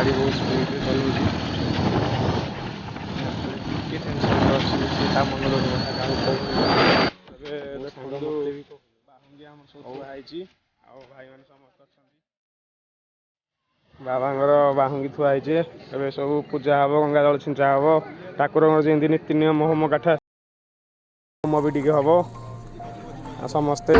गाड़ी बहुत स्पीड चलाऊँ ଟିକେ ଟେନସନ୍ ଅଛି ସେ ତା ମନର କଥା କାହାକୁ କହୁନି। ଏବେ ଦେଖନ୍ତୁ ବାହୁଙ୍ଗି ଆମର ସବୁ ଥୁଆ ହେଇଛି ଆଉ ଭାଇମାନେ ସମସ୍ତେ ଅଛନ୍ତି। ବାବାଙ୍କର ବାହୁଙ୍ଗି ଥୁଆ ହେଇଛି ଏବେ ସବୁ ପୂଜା ହବ ଗଙ୍ଗା ଜଳ ଛିଞ୍ଚା ହବ ଠାକୁରଙ୍କର ଯେମିତି ନୀତି ନିୟମ ହୋମ କାଠ ହୋମ ବି ଟିକେ ହବ ଆଉ ସମସ୍ତେ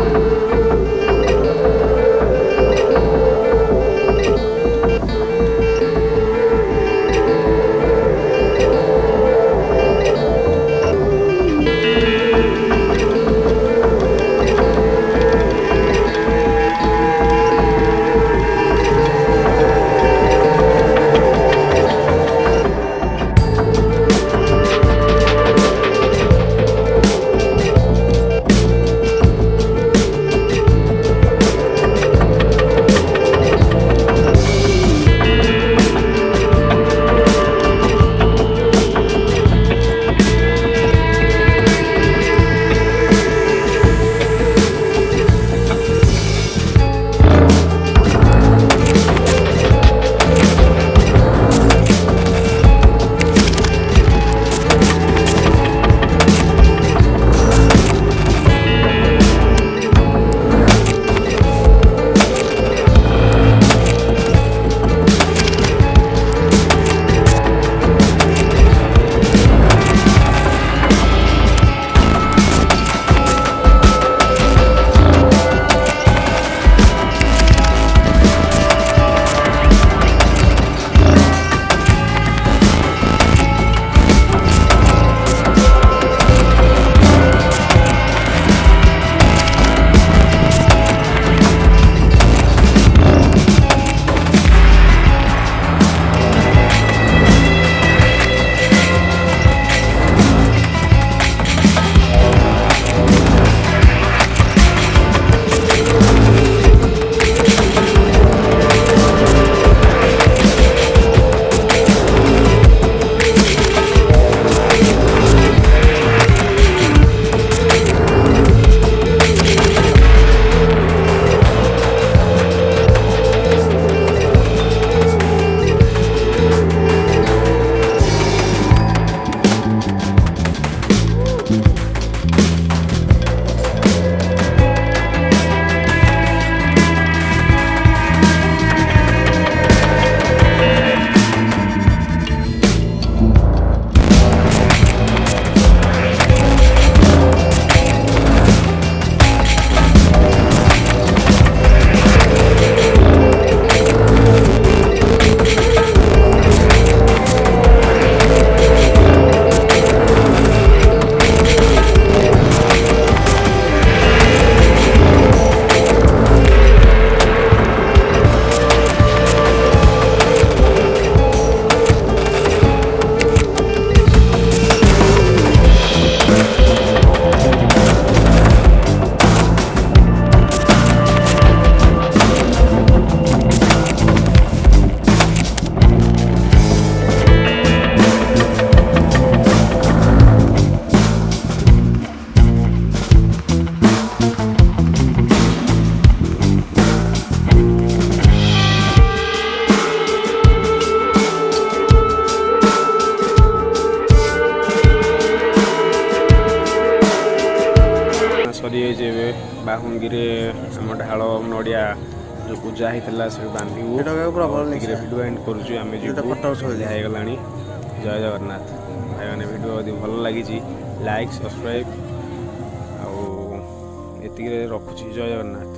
ସରିଯାଇଛି ଏବେ ବାହୁଙ୍ଗିରେ ଆମ ଢାଳ ନଡ଼ିଆ ଯେଉଁ ପୂଜା ହେଇଥିଲା ସେ ବାନ୍ଧିବୁ ଭିଡ଼ିଓ ଏଣ୍ଡ କରୁଛୁ ଆମେ ଯିବୁ ସନ୍ଧ୍ୟା ହେଇଗଲାଣି। ଜୟ ଜଗନ୍ନାଥ ଭାଇମାନେ ଭିଡ଼ିଓ ଯଦି ଭଲ ଲାଗିଛି ଲାଇକ୍ ସବସ୍କ୍ରାଇବ୍ ଆଉ ଏତିକିରେ ରଖୁଛି। ଜୟ ଜଗନ୍ନାଥ।